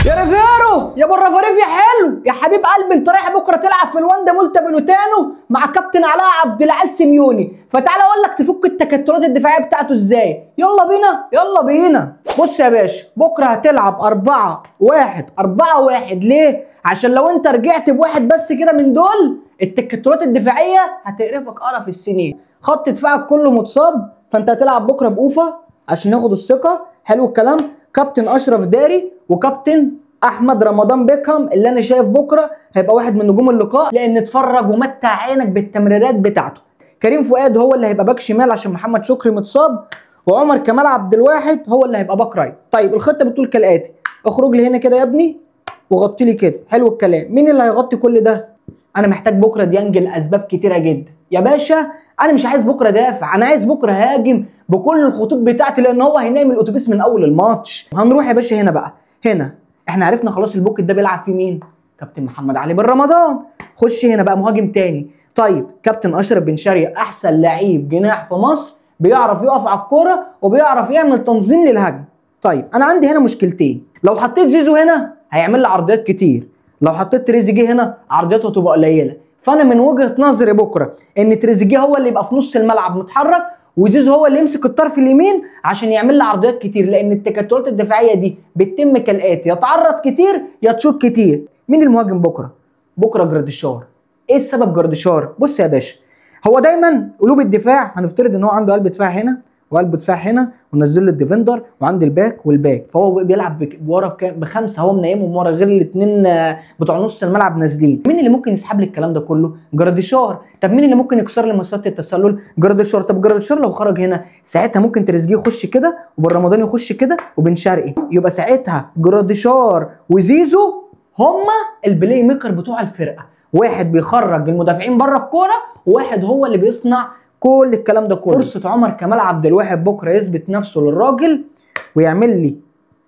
يا ريفيرو يا ابو الرفاريف يا حلو يا حبيب قلبي، انت رايح بكره تلعب في الواندا مولتا بلوتانو مع كابتن علاء عبد العال سيميوني، فتعالى اقول لك تفك التكتلات الدفاعيه بتاعته ازاي. يلا بينا يلا بينا. بص يا باشا، بكره هتلعب 4-1 ليه؟ عشان لو انت رجعت بواحد بس كده من دول التكتلات الدفاعيه هتقرفك قرف السنين. خط دفاعك كله متصاب، فانت هتلعب بكره بأوفا عشان ياخد الثقه. حلو الكلام. كابتن اشرف داري وكابتن احمد رمضان بيكهام اللي انا شايف بكره هيبقى واحد من نجوم اللقاء، لان اتفرج ومتع عينك بالتمريرات بتاعته. كريم فؤاد هو اللي هيبقى باك شمال عشان محمد شكري متصاب، وعمر كمال عبد الواحد هو اللي هيبقى باك رايت. طيب الخطه بتقول كالاتي: اخرج لي هنا كده يا ابني وغطي لي كده. حلو الكلام. مين اللي هيغطي كل ده؟ انا محتاج بكره ديانج لاسباب كتيره جدا يا باشا. انا مش عايز بكره دافع، انا عايز بكره هاجم بكل الخطوط بتاعتي، لان هو هينام الاتوبيس من اول الماتش. هنروح يا باشا هنا بقى. هنا احنا عرفنا خلاص البوكت ده بيلعب فيه مين؟ كابتن محمد علي بن رمضان. خش هنا بقى مهاجم تاني. طيب كابتن اشرف بن شرقي احسن لعيب جناح في مصر، بيعرف يقف على الكوره وبيعرف يعمل تنظيم للهجم. طيب انا عندي هنا مشكلتين. لو حطيت زيزو هنا هيعمل لي عرضيات كتير، لو حطيت تريزيجيه هنا عرضياته هتبقى قليله. فانا من وجهه نظري بكره ان تريزيجيه هو اللي يبقى في نص الملعب متحرك، وزيزو هو اللي يمسك الطرف اليمين عشان يعمل لي عرضيات كتير، لان التكتلات الدفاعيه دي بتتم كالاتي: يا تعرض كتير يا تشوط كتير. مين المهاجم بكره؟ بكره جراديشار. ايه السبب جراديشار؟ بص يا باشا، هو دايما قلوب الدفاع هنفترض ان هو عنده قلب دفاع هنا وقلب دفاع هنا ونزل له الديفندر وعند الباك والباك، فهو بيلعب ورا بخمسه، هو منيمهم ورا غير الاثنين بتوع نص الملعب نازلين. مين اللي ممكن يسحب لي الكلام ده كله؟ جراديشار. طب مين اللي ممكن يكسر لي مسارات التسلل؟ جراديشار. طب جراديشار لو خرج هنا ساعتها ممكن تريزيجيه يخش كده وبن رمضان يخش كده وبن شرقي، يبقى ساعتها جراديشار وزيزو هما البلاي ميكر بتوع الفرقه، واحد بيخرج المدافعين بره الكوره وواحد هو اللي بيصنع كل الكلام ده كله. فرصه عمر كمال عبد الواحد بكره يثبت نفسه للراجل ويعمل لي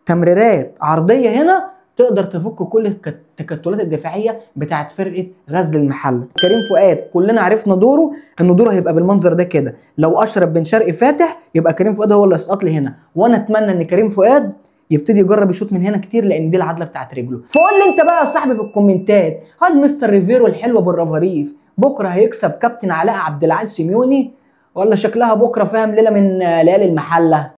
تمريرات عرضيه هنا تقدر تفك كل التكتلات الدفاعيه بتاعت فرقه غزل المحله. كريم فؤاد كلنا عرفنا دوره، ان دوره هيبقى بالمنظر ده كده. لو اشرف بن شرقي فاتح يبقى كريم فؤاد هو اللي يسقط لي هنا، وانا اتمنى ان كريم فؤاد يبتدي يجرب يشوط من هنا كتير، لان دي العدله بتاعت رجله. فقول لي انت بقى يا صاحبي في الكومنتات، هل مستر ريفيرو الحلو ابو الرفاريف بكره هيكسب كابتن علاء عبد العال سيميوني، ولا شكلها بكره فاهم ليله من ليالي المحله؟